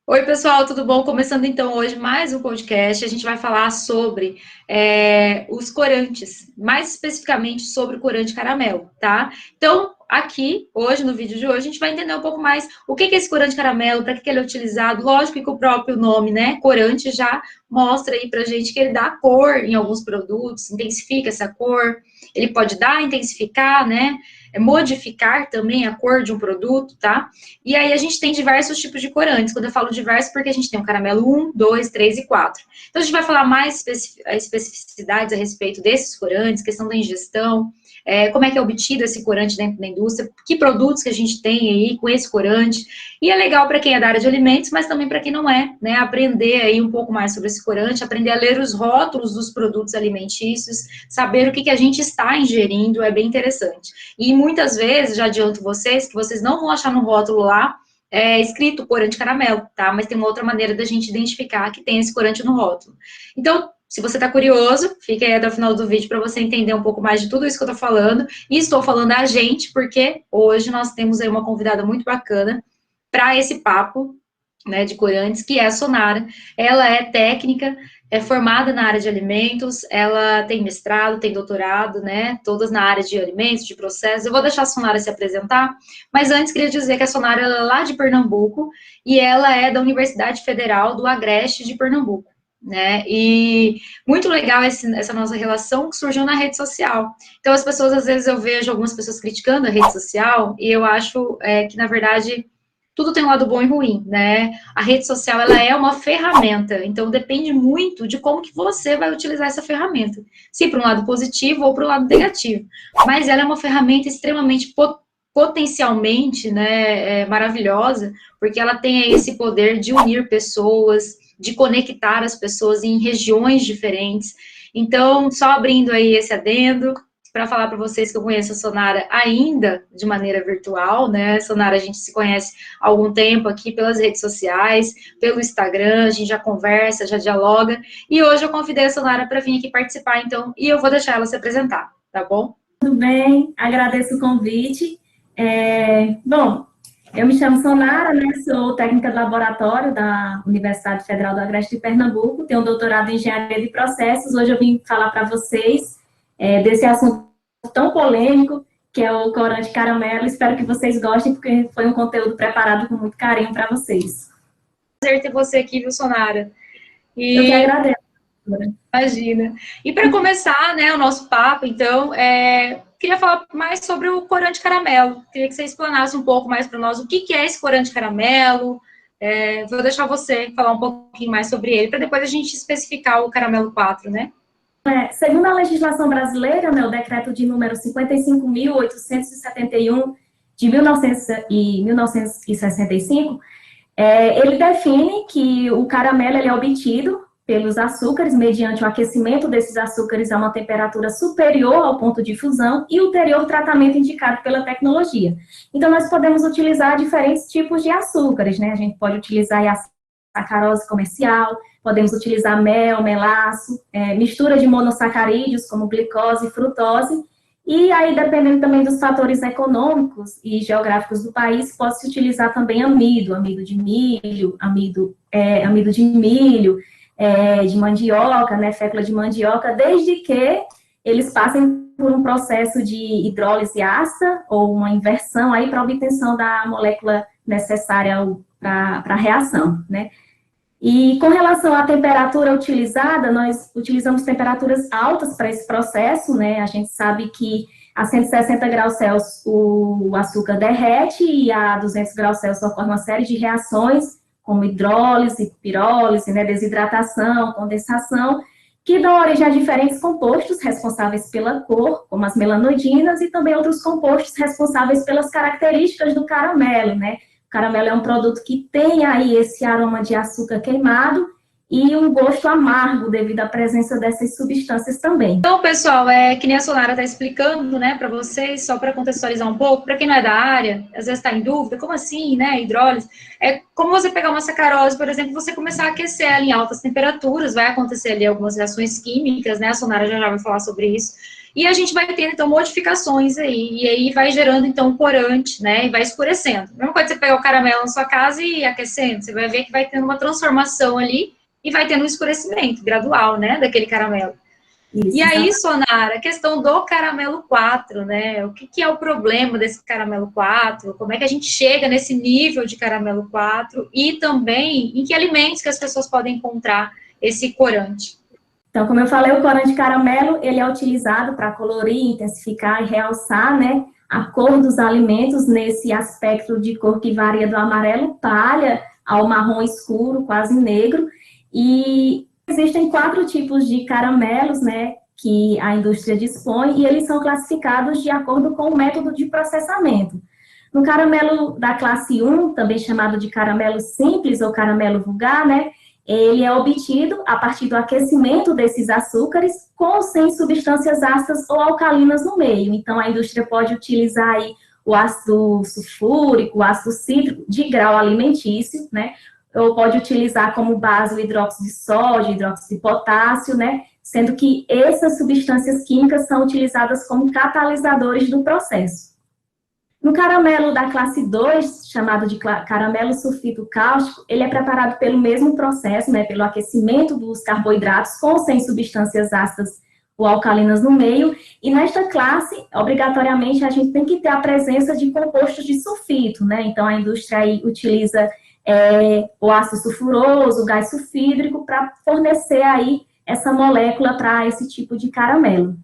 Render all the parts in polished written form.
Oi, pessoal, tudo bom? Começando então hoje mais um podcast. A gente vai falar sobre os corantes, mais especificamente sobre o corante caramelo, tá? Então, aqui, hoje, no vídeo de hoje, a gente vai entender um pouco mais o que é esse corante caramelo, para que ele é utilizado. Lógico que o próprio nome, né, corante, já mostra aí pra gente que ele dá cor em alguns produtos, intensifica essa cor, ele pode dar, intensificar, né, modificar também a cor de um produto, tá? E aí a gente tem diversos tipos de corantes. Quando eu falo diversos, porque a gente tem o caramelo 1, 2, 3 e 4. Então a gente vai falar mais especificidades a respeito desses corantes, questão da ingestão, como é que é obtido esse corante dentro da indústria, que produtos que a gente tem aí com esse corante. E é legal para quem é da área de alimentos, mas também para quem não é, né? Aprender aí um pouco mais sobre esse corante, aprender a ler os rótulos dos produtos alimentícios, saber o que a gente está ingerindo, é bem interessante. E muitas vezes, já adianto vocês, que vocês não vão achar no rótulo lá escrito corante caramelo, tá? Mas tem uma outra maneira da gente identificar que tem esse corante no rótulo. Então, se você está curioso, fica aí até o final do vídeo para você entender um pouco mais de tudo isso que eu estou falando. E estou falando a gente, porque hoje nós temos aí uma convidada muito bacana para esse papo, né, de corantes, que é a Sonara. Ela é técnica, é formada na área de alimentos, ela tem mestrado, tem doutorado, né, todas na área de alimentos, de processos. Eu vou deixar a Sonara se apresentar, mas antes queria dizer que a Sonara ela é lá de Pernambuco e ela é da Universidade Federal do Agreste de Pernambuco. Né? E muito legal essa nossa relação que surgiu na rede social. Então, as pessoas, às vezes, eu vejo algumas pessoas criticando a rede social, e eu acho que, na verdade, tudo tem um lado bom e ruim, né? A rede social, ela é uma ferramenta, então depende muito de como que você vai utilizar essa ferramenta. Se para um lado positivo ou para um lado negativo. Mas ela é uma ferramenta extremamente potencialmente, né, maravilhosa, porque ela tem esse poder de unir pessoas, de conectar as pessoas em regiões diferentes. Então, só abrindo aí esse adendo, para falar para vocês que eu conheço a Sonara ainda de maneira virtual, né? Sonara, a gente se conhece há algum tempo aqui pelas redes sociais, pelo Instagram, a gente já conversa, já dialoga, e hoje eu convidei a Sonara para vir aqui participar, então, e eu vou deixar ela se apresentar, tá bom? Tudo bem, agradeço o convite. Bom, eu me chamo Sonara, né? Sou técnica de laboratório da Universidade Federal do Agreste de Pernambuco, tenho um doutorado em engenharia de processos. Hoje eu vim falar para vocês desse assunto tão polêmico, que é o corante caramelo. Espero que vocês gostem, porque foi um conteúdo preparado com muito carinho para vocês. Prazer ter você aqui, viu, Sonara? Eu que agradeço. Imagina. E para começar, né, o nosso papo, então, queria falar mais sobre o corante caramelo. Queria que você explanasse um pouco mais para nós o que é esse corante caramelo. Vou deixar você falar um pouquinho mais sobre ele, para depois a gente especificar o caramelo 4, né? Segundo a legislação brasileira, né, o decreto de número 55.871 de 1965, ele define que o caramelo ele é obtido pelos açúcares mediante o aquecimento desses açúcares a uma temperatura superior ao ponto de fusão e ulterior tratamento indicado pela tecnologia. Então, nós podemos utilizar diferentes tipos de açúcares, né? A gente pode utilizar a sacarose comercial, podemos utilizar mel, melaço, mistura de monossacarídeos, como glicose e frutose, e aí, dependendo também dos fatores econômicos e geográficos do país, pode-se utilizar também amido de milho, de mandioca, né, fécula de mandioca, desde que eles passem por um processo de hidrólise ácida ou uma inversão aí para a obtenção da molécula necessária para a reação, né. E com relação à temperatura utilizada, nós utilizamos temperaturas altas para esse processo, né? A gente sabe que a 160 graus Celsius o açúcar derrete e a 200 graus Celsius ocorre uma série de reações, como hidrólise, pirólise, né? Desidratação, condensação, que dão origem a diferentes compostos responsáveis pela cor, como as melanoidinas, e também outros compostos responsáveis pelas características do caramelo, né? O caramelo é um produto que tem aí esse aroma de açúcar queimado e um gosto amargo devido à presença dessas substâncias também. Então, pessoal, que nem a Sonara está explicando, né, para vocês, só para contextualizar um pouco, para quem não é da área, às vezes está em dúvida, como assim, né, hidrólise? É como você pegar uma sacarose, por exemplo, você começar a aquecer ela em altas temperaturas, vai acontecer ali algumas reações químicas, né, a Sonara já vai falar sobre isso, e a gente vai tendo, então, modificações aí, e aí vai gerando, então, corante, né, e vai escurecendo. Mesma coisa você pegar o caramelo na sua casa e ir aquecendo, você vai ver que vai tendo uma transformação ali, e vai tendo um escurecimento gradual, né, daquele caramelo. Isso, E aí, Sonara, a questão do caramelo 4, né? O que é o problema desse caramelo 4? Como é que a gente chega nesse nível de caramelo 4? E também em que alimentos que as pessoas podem encontrar esse corante? Então, como eu falei, o corante caramelo, ele é utilizado para colorir, intensificar e realçar, né, a cor dos alimentos nesse aspecto de cor que varia do amarelo palha ao marrom escuro, quase negro. E existem 4 tipos de caramelos, né, que a indústria dispõe, e eles são classificados de acordo com o método de processamento. No caramelo da classe 1, também chamado de caramelo simples ou caramelo vulgar, né, ele é obtido a partir do aquecimento desses açúcares com ou sem substâncias ácidas ou alcalinas no meio. Então, a indústria pode utilizar aí o ácido sulfúrico, o ácido cítrico de grau alimentício, né? Ou pode utilizar como base o hidróxido de sódio, hidróxido de potássio, né? Sendo que essas substâncias químicas são utilizadas como catalisadores do processo. No caramelo da classe 2, chamado de caramelo sulfito cáustico, ele é preparado pelo mesmo processo, né, pelo aquecimento dos carboidratos com ou sem substâncias ácidas ou alcalinas no meio, e nesta classe, obrigatoriamente, a gente tem que ter a presença de compostos de sulfito, né, então a indústria aí utiliza o ácido sulfuroso, o gás sulfídrico, para fornecer aí essa molécula para esse tipo de caramelo.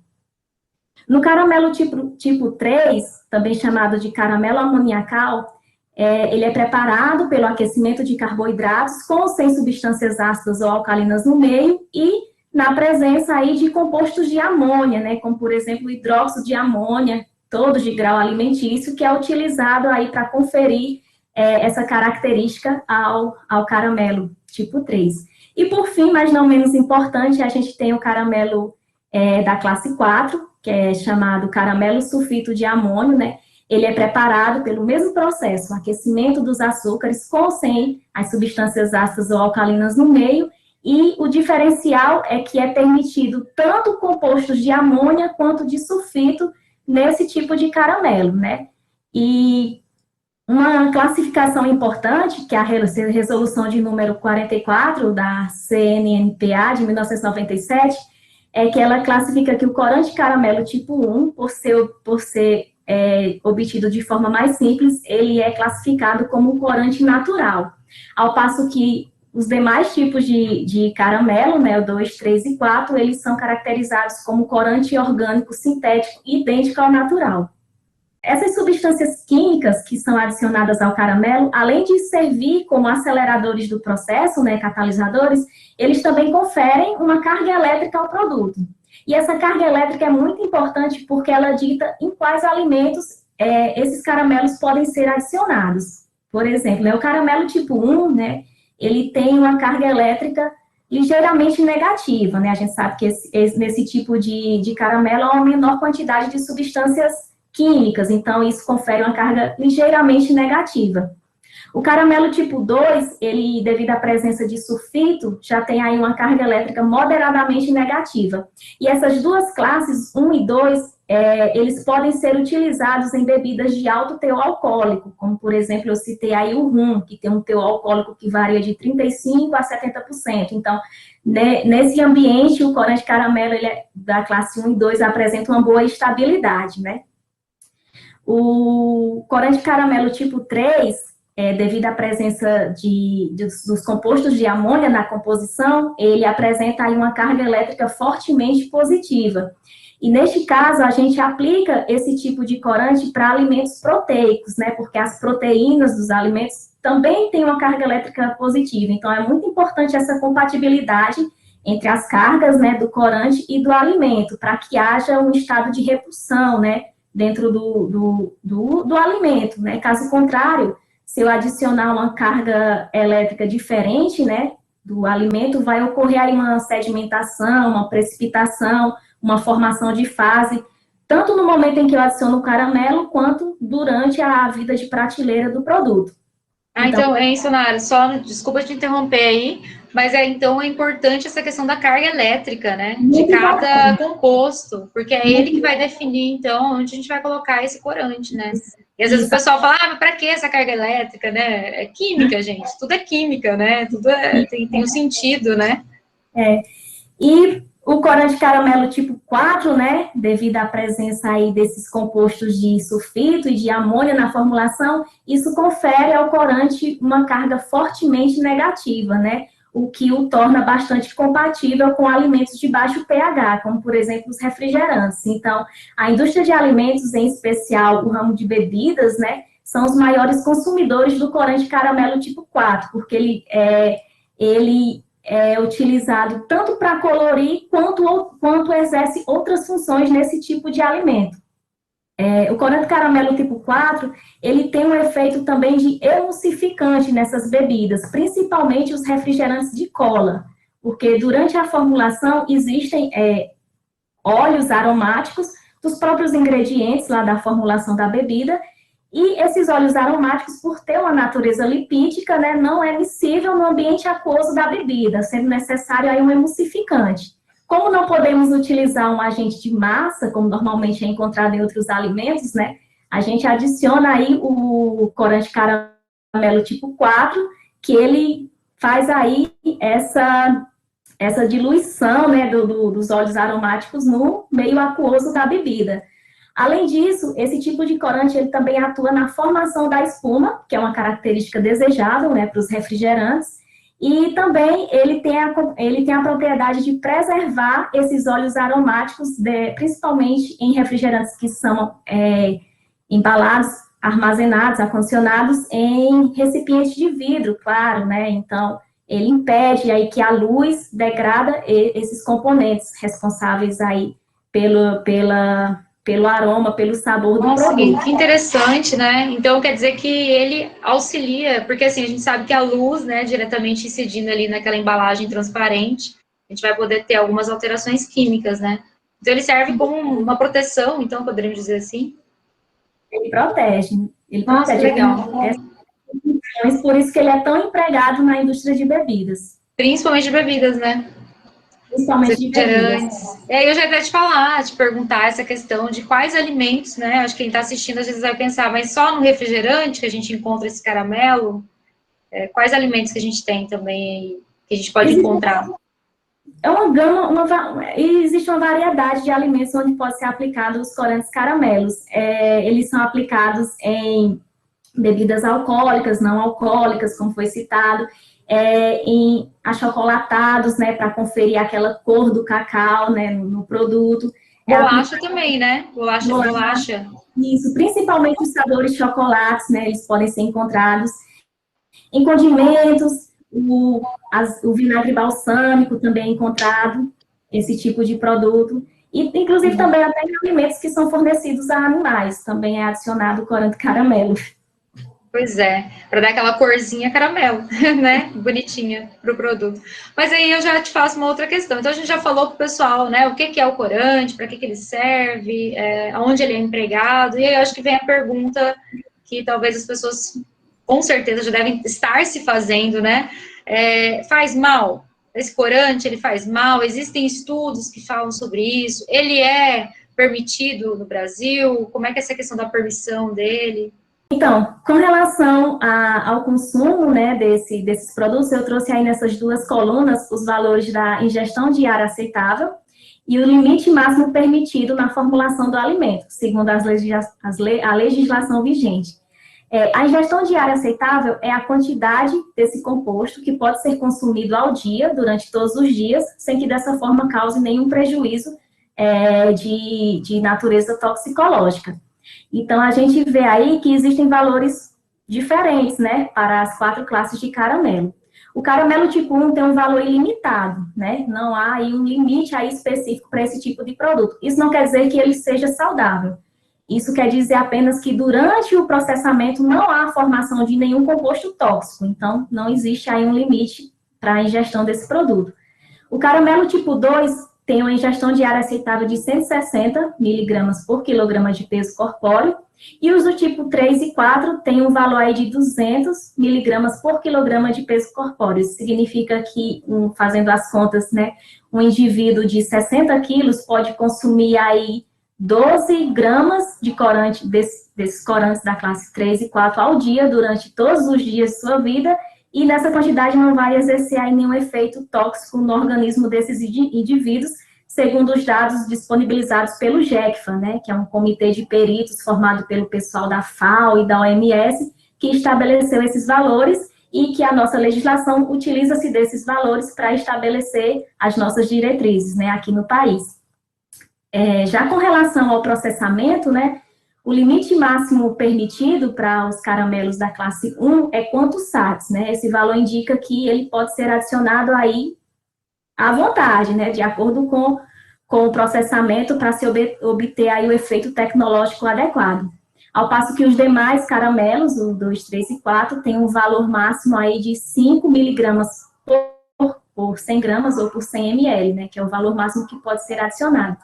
No caramelo tipo 3, também chamado de caramelo amoniacal, ele é preparado pelo aquecimento de carboidratos com ou sem substâncias ácidas ou alcalinas no meio e na presença aí de compostos de amônia, né, como, por exemplo, o hidróxido de amônia, todos de grau alimentício, que é utilizado aí para conferir essa característica ao caramelo tipo 3. E, por fim, mas não menos importante, a gente tem o caramelo da classe 4, que é chamado caramelo sulfito de amônio, né? Ele é preparado pelo mesmo processo, aquecimento dos açúcares com ou sem as substâncias ácidas ou alcalinas no meio, e o diferencial é que é permitido tanto compostos de amônia quanto de sulfito nesse tipo de caramelo, né? E uma classificação importante, que é a resolução de número 44 da CNMPA de 1997, é que ela classifica que o corante caramelo tipo 1, por ser obtido de forma mais simples, ele é classificado como um corante natural, ao passo que os demais tipos de caramelo, né, o 2, 3 e 4, eles são caracterizados como corante orgânico sintético idêntico ao natural. Essas substâncias químicas que são adicionadas ao caramelo, além de servir como aceleradores do processo, né, catalisadores, eles também conferem uma carga elétrica ao produto. E essa carga elétrica é muito importante porque ela dita em quais alimentos esses caramelos podem ser adicionados. Por exemplo, o caramelo tipo 1, né, ele tem uma carga elétrica ligeiramente negativa, né? A gente sabe que nesse tipo de caramelo há uma menor quantidade de substâncias químicas, então isso confere uma carga ligeiramente negativa. O caramelo tipo 2, ele, devido à presença de sulfito, já tem aí uma carga elétrica moderadamente negativa. E essas duas classes, 1 e 2, eles podem ser utilizados em bebidas de alto teor alcoólico, como, por exemplo, eu citei aí o rum, que tem um teor alcoólico que varia de 35% a 70%. Então, nesse ambiente, o corante caramelo da classe 1 e 2 apresenta uma boa estabilidade, né? O corante caramelo tipo 3, devido à presença dos compostos de amônia na composição, ele apresenta aí uma carga elétrica fortemente positiva. E neste caso, a gente aplica esse tipo de corante para alimentos proteicos, né? Porque as proteínas dos alimentos também têm uma carga elétrica positiva. Então, é muito importante essa compatibilidade entre as cargas, né, do corante e do alimento, para que haja um estado de repulsão, né, dentro do alimento, né? Caso contrário, se eu adicionar uma carga elétrica diferente, né, do alimento, vai ocorrer aí uma sedimentação, uma precipitação, uma formação de fase, tanto no momento em que eu adiciono o caramelo, quanto durante a vida de prateleira do produto. Ah, então é isso, Nara. Só, desculpa te interromper aí, mas então é importante essa questão da carga elétrica, né? De Muito cada importante. composto, porque é ele Muito, que vai definir, então, onde a gente vai colocar esse corante, né? E às vezes o isso. pessoal fala, ah, mas para que essa carga elétrica, né? É química, gente. Tudo é química, né? Tudo tem um sentido, né? É. E o corante caramelo tipo 4, né, devido à presença aí desses compostos de sulfito e de amônia na formulação, isso confere ao corante uma carga fortemente negativa, né, o que o torna bastante compatível com alimentos de baixo pH, como, por exemplo, os refrigerantes. Então, a indústria de alimentos, em especial o ramo de bebidas, né, são os maiores consumidores do corante caramelo tipo 4, porque ele é utilizado tanto para colorir quanto exerce outras funções nesse tipo de alimento. O corante caramelo tipo 4, ele tem um efeito também de emulsificante nessas bebidas, principalmente os refrigerantes de cola, porque durante a formulação existem óleos aromáticos dos próprios ingredientes lá da formulação da bebida. E esses óleos aromáticos, por ter uma natureza lipídica, né, não é miscível no ambiente aquoso da bebida, sendo necessário aí um emulsificante. Como não podemos utilizar um agente de massa, como normalmente é encontrado em outros alimentos, né, a gente adiciona aí o corante caramelo tipo 4, que ele faz aí essa diluição, né, dos óleos aromáticos no meio aquoso da bebida. Além disso, esse tipo de corante ele também atua na formação da espuma, que é uma característica desejável, né, para os refrigerantes, e também ele tem a propriedade de preservar esses óleos aromáticos, principalmente em refrigerantes que são embalados, armazenados, acondicionados em recipiente de vidro, claro, né, então ele impede aí que a luz degrada esses componentes responsáveis aí pelo aroma, pelo sabor do Nossa, produto. que interessante, né? Então quer dizer que ele auxilia, porque assim, a gente sabe que a luz, né, diretamente incidindo ali naquela embalagem transparente, a gente vai poder ter algumas alterações químicas, né? Então ele serve como uma proteção, então poderíamos dizer assim. Ele protege, ele Nossa, que protege. legal. Por isso que ele é tão empregado na indústria de bebidas, Principalmente de bebidas, né? Os principalmente de bebidas. refrigerantes. E aí eu já ia até te falar, te perguntar essa questão de quais alimentos, né? Acho que quem está assistindo às vezes vai pensar, mas só no refrigerante que a gente encontra esse caramelo? Quais alimentos que a gente tem também aí, que a gente pode encontrar? É uma gama, existe uma variedade de alimentos onde pode ser aplicado os corantes caramelos. Eles são aplicados em bebidas alcoólicas, não alcoólicas, como foi citado, em achocolatados, né, para conferir aquela cor do cacau, né, no produto. Bolacha também, né? Bolacha. Isso, principalmente os sabores chocolates, né, eles podem ser encontrados em condimentos, o vinagre balsâmico também é encontrado, esse tipo de produto. E, inclusive, também até em alimentos que são fornecidos a animais, também é adicionado o corante caramelo. Pois é, para dar aquela corzinha caramelo, né? Bonitinha para o produto. Mas aí eu já te faço uma outra questão. Então a gente já falou para o pessoal, né? O que é o corante, para que ele serve, aonde ele é empregado. E aí eu acho que vem a pergunta que talvez as pessoas com certeza já devem estar se fazendo, né? Faz mal? Esse corante, ele faz mal? Existem estudos que falam sobre isso? Ele é permitido no Brasil? Como é que é essa questão da permissão dele? Então, com relação ao consumo, né, desses produtos, eu trouxe aí nessas duas colunas os valores da ingestão diária aceitável e o limite máximo permitido na formulação do alimento, segundo a legislação vigente. A ingestão diária aceitável é a quantidade desse composto que pode ser consumido ao dia, durante todos os dias, sem que dessa forma cause nenhum prejuízo de natureza toxicológica. Então, a gente vê aí que existem valores diferentes, né, para as 4 classes de caramelo. O caramelo tipo 1 tem um valor ilimitado, né, não há aí um limite aí específico para esse tipo de produto. Isso não quer dizer que ele seja saudável. Isso quer dizer apenas que durante o processamento não há formação de nenhum composto tóxico, então não existe aí um limite para a ingestão desse produto. O caramelo tipo 2 tem uma ingestão diária aceitável de 160 miligramas por quilograma de peso corpóreo, e os do tipo 3 e 4 têm um valor aí de 200 miligramas por quilograma de peso corpóreo. Isso significa que, fazendo as contas, né, um indivíduo de 60 quilos pode consumir aí 12 gramas de corante, desses corantes da classe 3 e 4 ao dia, durante todos os dias de sua vida, e nessa quantidade não vai exercer aí nenhum efeito tóxico no organismo desses indivíduos, segundo os dados disponibilizados pelo GECFA, né, que é um comitê de peritos formado pelo pessoal da FAO e da OMS, que estabeleceu esses valores e que a nossa legislação utiliza-se desses valores para estabelecer as nossas diretrizes, né, aqui no país. Já com relação ao processamento, né, o limite máximo permitido para os caramelos da classe 1 é quantos SATs, né? Esse valor indica que ele pode ser adicionado aí à vontade, né? De acordo com o processamento para se obter aí o efeito tecnológico adequado. Ao passo que os demais caramelos, o 2, 3 e 4, têm um valor máximo aí de 5 miligramas por 100 gramas ou por 100 ml, né? Que é o valor máximo que pode ser adicionado.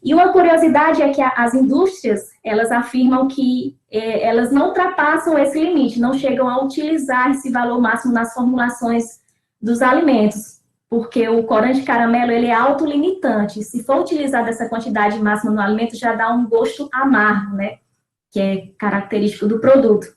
E uma curiosidade é que as indústrias, elas afirmam que elas não ultrapassam esse limite, não chegam a utilizar esse valor máximo nas formulações dos alimentos, porque o corante caramelo, ele é autolimitante. Se for utilizada essa quantidade máxima no alimento, já dá um gosto amargo, né? Que é característico do produto.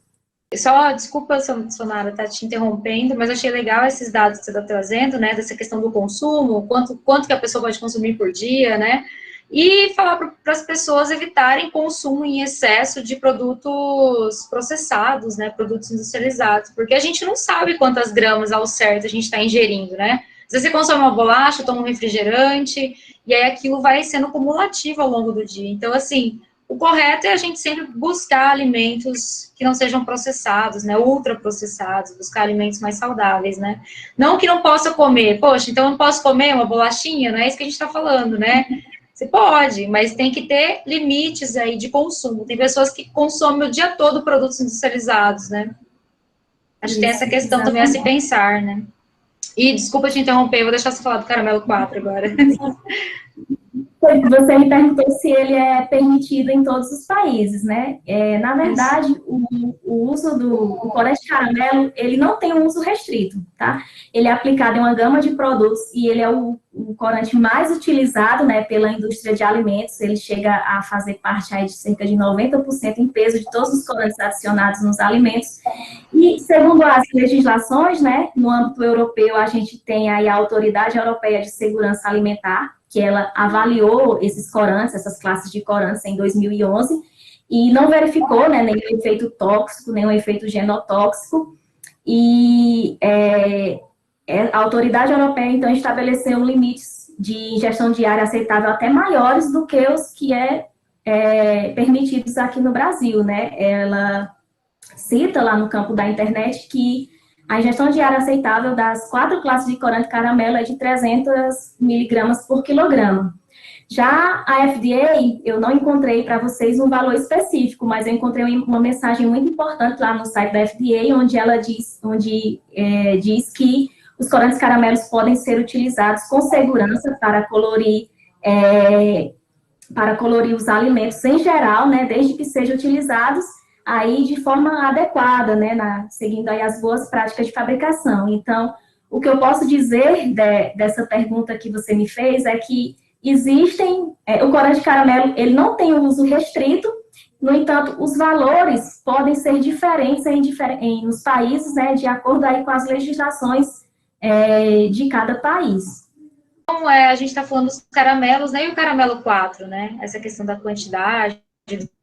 Só, desculpa, Sonara, tá te interrompendo, mas achei legal esses dados que você está trazendo, né? Dessa questão do consumo, quanto que a pessoa pode consumir por dia, né? E falar para as pessoas evitarem consumo em excesso de produtos processados, né, produtos industrializados, porque a gente não sabe quantas gramas ao certo a gente está ingerindo, né? Às vezes você consome uma bolacha, toma um refrigerante, e aí aquilo vai sendo cumulativo ao longo do dia. Então, assim, o correto é a gente sempre buscar alimentos que não sejam processados, né, ultraprocessados, buscar alimentos mais saudáveis, né? Não que não possa comer, poxa, então eu não posso comer uma bolachinha, não é isso que a gente está falando, né? Você pode, mas tem que ter limites aí de consumo. Tem pessoas que consomem o dia todo produtos industrializados, né? Acho que tem essa questão também a se pensar, né? E, desculpa te interromper, eu vou deixar você falar do caramelo 4 agora. Você me perguntou se ele é permitido em todos os países, né? Na verdade, o uso do corante caramelo, ele não tem um uso restrito, tá? Ele é aplicado em uma gama de produtos e ele é o corante mais utilizado, né, pela indústria de alimentos. Ele chega a fazer parte aí de cerca de 90% em peso de todos os corantes adicionados nos alimentos. E, segundo as legislações, né, no âmbito europeu, a gente tem aí a Autoridade Europeia de Segurança Alimentar, que ela avaliou esses corantes, essas classes de corantes em 2011, e não verificou, né, nenhum efeito tóxico, nenhum efeito genotóxico, e a Autoridade Europeia, então, estabeleceu limites de ingestão diária aceitável até maiores do que os que permitidos aqui no Brasil, né? Ela cita lá no campo da internet que a ingestão diária aceitável das 4 classes de corante caramelo é de 300 miligramas por quilograma. Já a FDA, eu não encontrei para vocês um valor específico, mas eu encontrei uma mensagem muito importante lá no site da FDA, onde ela diz que os corantes caramelos podem ser utilizados com segurança para colorir os alimentos em geral, né, desde que sejam utilizados aí de forma adequada, né, seguindo aí as boas práticas de fabricação. Então, o que eu posso dizer dessa pergunta que você me fez é que o corante caramelo, ele não tem um uso restrito, no entanto, os valores podem ser diferentes nos países, né, de acordo aí com as legislações de cada país. Então, a gente está falando dos caramelos, né, e o caramelo 4, né, essa questão da quantidade,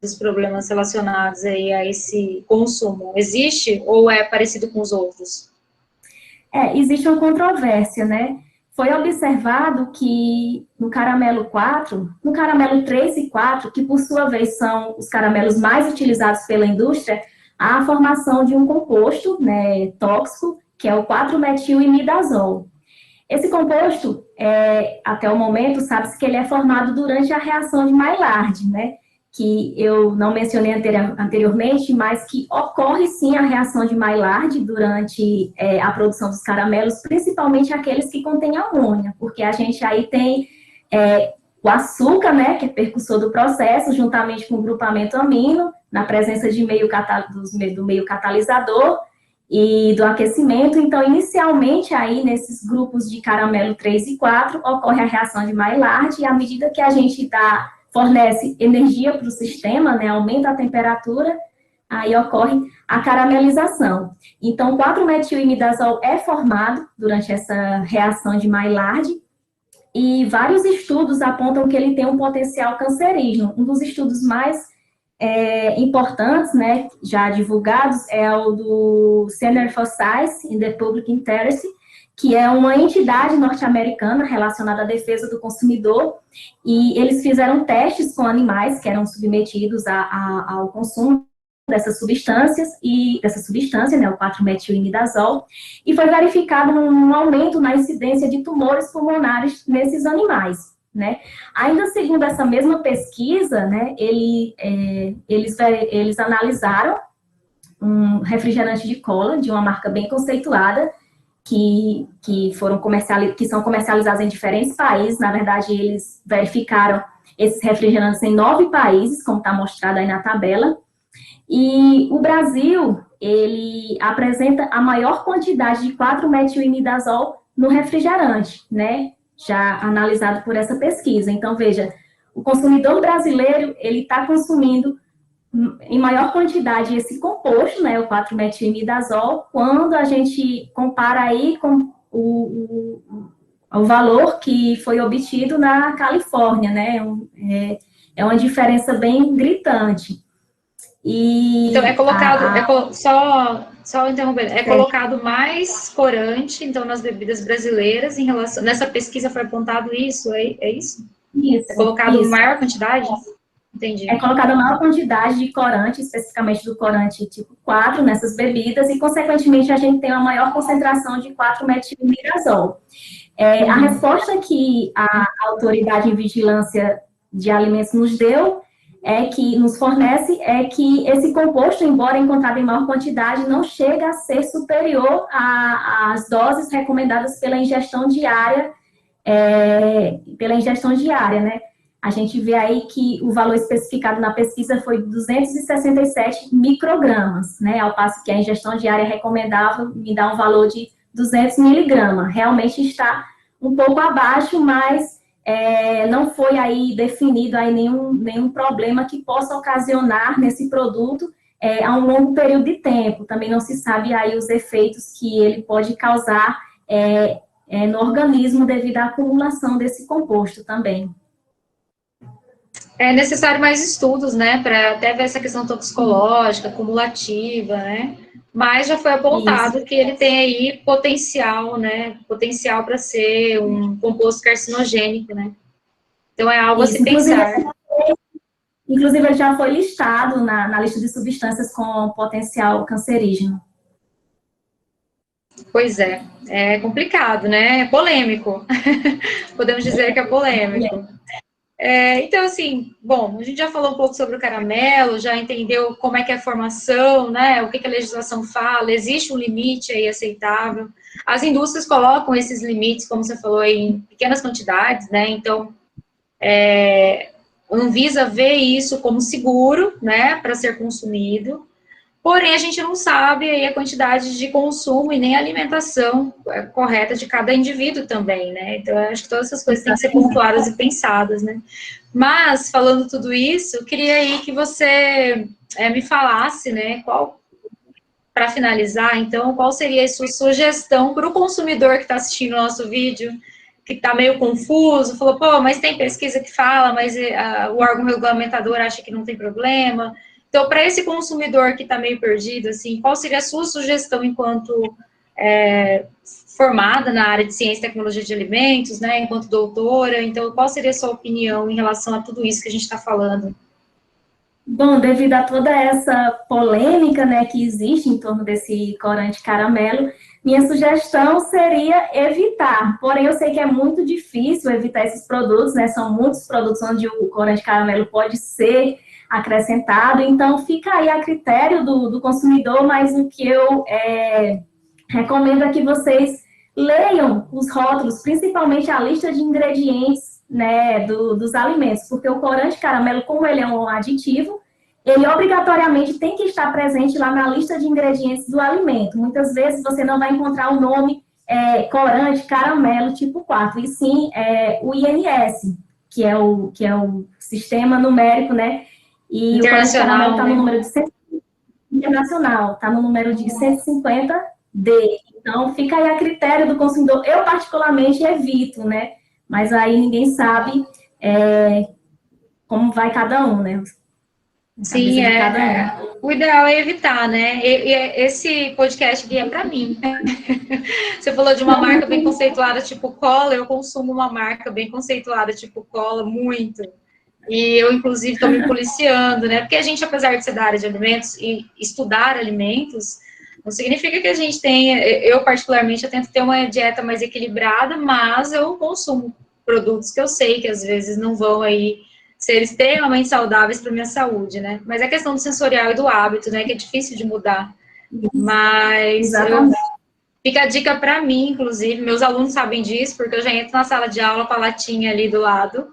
dos problemas relacionados aí a esse consumo, existe ou é parecido com os outros? Existe uma controvérsia, né? Foi observado que no caramelo 4, no caramelo 3 e 4, que por sua vez são os caramelos mais utilizados pela indústria, há a formação de um composto, né, tóxico, que é o 4-metil-imidazol. Esse composto, até o momento, sabe-se que ele é formado durante a reação de Maillard, né? Que eu não mencionei anteriormente, mas que ocorre sim a reação de Maillard durante a produção dos caramelos, principalmente aqueles que contêm amônia, porque a gente aí tem O açúcar, né, que é precursor do processo, juntamente com o grupamento amino, na presença de do meio catalisador e do aquecimento. Então, inicialmente, aí, nesses grupos de caramelo 3 e 4, ocorre a reação de Maillard, e à medida que a gente fornece energia para o sistema, né, aumenta a temperatura, aí ocorre a caramelização. Então, 4-metil-imidazol é formado durante essa reação de Maillard, e vários estudos apontam que ele tem um potencial cancerígeno. Um dos estudos mais importantes, né, já divulgados, é o do Center for Science in the Public Interest, que é uma entidade norte-americana relacionada à defesa do consumidor, e eles fizeram testes com animais que eram submetidos ao consumo dessas substâncias, né, o 4-metil-imidazol, e foi verificado um aumento na incidência de tumores pulmonares nesses animais, né? Ainda segundo essa mesma pesquisa, né, eles analisaram um refrigerante de cola de uma marca bem conceituada, que são comercializados em diferentes países. Na verdade, eles verificaram esses refrigerantes em 9 países, como está mostrado aí na tabela. E o Brasil, ele apresenta a maior quantidade de 4-metil-imidazol no refrigerante, né? Já analisado por essa pesquisa. Então, veja, o consumidor brasileiro, ele está consumindo em maior quantidade esse composto, né, o 4-metil-imidazol, quando a gente compara aí com o valor que foi obtido na Califórnia, né? É uma diferença bem gritante. Então, é colocado, só interrompendo, colocado mais corante, então, nas bebidas brasileiras, em relação, nessa pesquisa foi apontado isso, é isso? Isso. É colocado maior quantidade? Entendi. É colocada maior quantidade de corante, especificamente do corante tipo 4, nessas bebidas, e, consequentemente, a gente tem uma maior concentração de 4-metil-imidazol. A resposta que a Autoridade em Vigilância de Alimentos nos deu nos fornece que esse composto, embora encontrado em maior quantidade, não chega a ser superior às doses recomendadas pela ingestão diária, né? A gente vê aí que o valor especificado na pesquisa foi 267 microgramas, né? Ao passo que a ingestão diária recomendável me dá um valor de 200 miligramas. Realmente está um pouco abaixo, mas não foi aí definido aí nenhum problema que possa ocasionar nesse produto a um longo período de tempo. Também não se sabe aí os efeitos que ele pode causar no organismo devido à acumulação desse composto também. É necessário mais estudos, né, para até ver essa questão toxicológica, cumulativa, né, mas já foi apontado que ele tem aí potencial, né, potencial para ser um composto carcinogênico, né, então é algo a se pensar. Inclusive, ele já foi listado na lista de substâncias com potencial cancerígeno. Pois é complicado, né, é polêmico, podemos dizer que é polêmico. Então, assim, bom, a gente já falou um pouco sobre o caramelo, já entendeu como é que é a formação, né, o que a legislação fala, existe um limite aí aceitável. As indústrias colocam esses limites, como você falou, em pequenas quantidades, né, então, a Anvisa vê isso como seguro, né, para ser consumido, porém, a gente não sabe aí a quantidade de consumo e nem a alimentação correta de cada indivíduo também, né? Então, eu acho que todas essas coisas têm que ser pontuadas e pensadas, né? Mas, falando tudo isso, eu queria aí que você me falasse, né, para finalizar, então, qual seria a sua sugestão para o consumidor que está assistindo o nosso vídeo, que está meio confuso, falou, pô, mas tem pesquisa que fala, mas o órgão regulamentador acha que não tem problema. Então, para esse consumidor que está meio perdido, assim, qual seria a sua sugestão enquanto formada na área de ciência e tecnologia de alimentos, né, enquanto doutora? Então, qual seria a sua opinião em relação a tudo isso que a gente está falando? Bom, devido a toda essa polêmica, né, que existe em torno desse corante caramelo, minha sugestão seria evitar. Porém, eu sei que é muito difícil evitar esses produtos, né, são muitos produtos onde o corante caramelo pode ser acrescentado, então fica aí a critério do consumidor, mas o que eu recomendo é que vocês leiam os rótulos, principalmente a lista de ingredientes, né, dos alimentos, porque o corante caramelo, como ele é um aditivo, ele obrigatoriamente tem que estar presente lá na lista de ingredientes do alimento. Muitas vezes você não vai encontrar o nome corante caramelo tipo 4, e sim o INS, que é o sistema numérico, né? E o corante caramelo está no número de 150, internacional, está no número de 150D. Então, fica aí a critério do consumidor. Eu, particularmente, evito, né? Mas aí ninguém sabe como vai cada um, né? Sim, o ideal é evitar, né? Esse podcast aqui é para mim. Você falou de uma marca bem conceituada, tipo Cola, eu consumo uma marca bem conceituada, tipo Cola, muito. E eu, inclusive, estou me policiando, né? Porque a gente, apesar de ser da área de alimentos e estudar alimentos, não significa que a gente tenha... Eu, particularmente, eu tento ter uma dieta mais equilibrada, mas eu consumo produtos que eu sei que, às vezes, não vão aí ser extremamente saudáveis para minha saúde, né? Mas é questão do sensorial e do hábito, né? Que é difícil de mudar. Mas fica a dica para mim, inclusive, meus alunos sabem disso, porque eu já entro na sala de aula com a latinha ali do lado.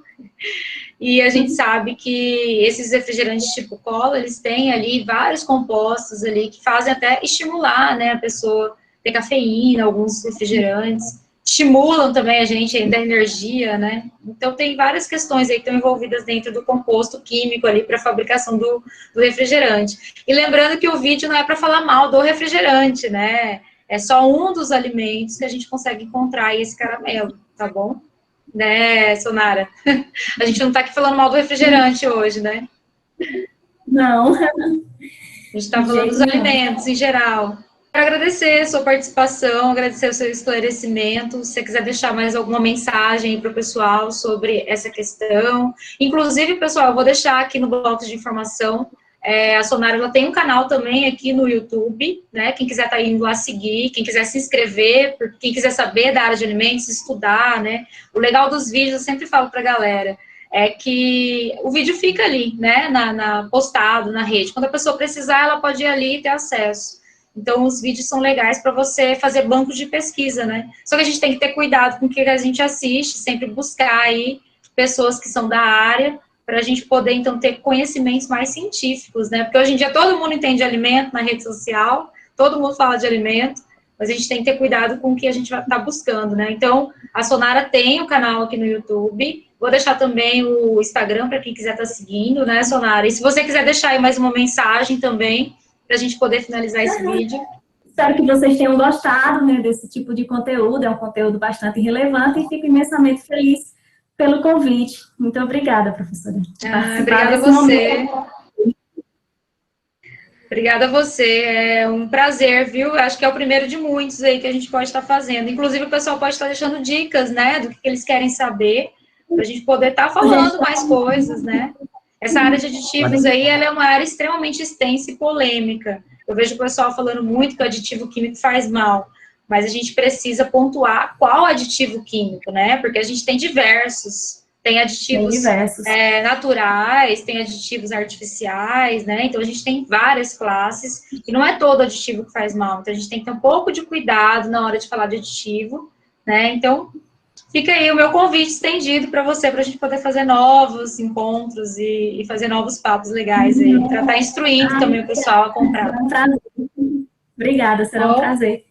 E a gente sabe que esses refrigerantes tipo cola, eles têm ali vários compostos ali que fazem até estimular, né, a pessoa ter cafeína, alguns refrigerantes, estimulam também a gente ainda a energia, né? Então tem várias questões aí que estão envolvidas dentro do composto químico ali para a fabricação do refrigerante. E lembrando que o vídeo não é para falar mal do refrigerante, né? É só um dos alimentos que a gente consegue encontrar aí esse caramelo, tá bom? Né, Sonara? A gente não está aqui falando mal do refrigerante hoje, né? Não. A gente está falando dos alimentos em geral. Quero agradecer a sua participação, agradecer o seu esclarecimento. Se você quiser deixar mais alguma mensagem para o pessoal sobre essa questão. Inclusive, pessoal, eu vou deixar aqui no bloco de informação. A Sonara, ela tem um canal também aqui no YouTube, né? Quem quiser estar indo lá seguir, quem quiser se inscrever, quem quiser saber da área de alimentos, estudar, né? O legal dos vídeos, eu sempre falo para a galera, é que o vídeo fica ali, né? Postado na rede. Quando a pessoa precisar, ela pode ir ali e ter acesso. Então, os vídeos são legais para você fazer banco de pesquisa, né? Só que a gente tem que ter cuidado com o que a gente assiste, sempre buscar aí pessoas que são da área, para a gente poder, então, ter conhecimentos mais científicos, né? Porque hoje em dia todo mundo entende alimento na rede social, todo mundo fala de alimento, mas a gente tem que ter cuidado com o que a gente vai estar buscando, né? Então, a Sonara tem o canal aqui no YouTube, vou deixar também o Instagram para quem quiser estar seguindo, né, Sonara? E se você quiser deixar aí mais uma mensagem também, para a gente poder finalizar esse vídeo. Espero que vocês tenham gostado, né, desse tipo de conteúdo, é um conteúdo bastante relevante e fico imensamente feliz pelo convite. Muito obrigada, professora. Obrigada a você. Obrigada a você, é um prazer, viu? Acho que é o primeiro de muitos aí que a gente pode estar fazendo. Inclusive, o pessoal pode estar deixando dicas, né, do que eles querem saber, para a gente poder estar falando mais coisas, né? Essa área de aditivos aí, ela é uma área extremamente extensa e polêmica. Eu vejo o pessoal falando muito que o aditivo químico faz mal, mas a gente precisa pontuar qual aditivo químico, né? Porque a gente tem diversos. Tem aditivos naturais, tem aditivos artificiais, né? Então, a gente tem várias classes, e não é todo aditivo que faz mal. Então, a gente tem que ter um pouco de cuidado na hora de falar de aditivo, né? Então, fica aí o meu convite estendido para você, para a gente poder fazer novos encontros e fazer novos papos legais aí, para estar instruindo também o pessoal a comprar. Obrigada, será um prazer.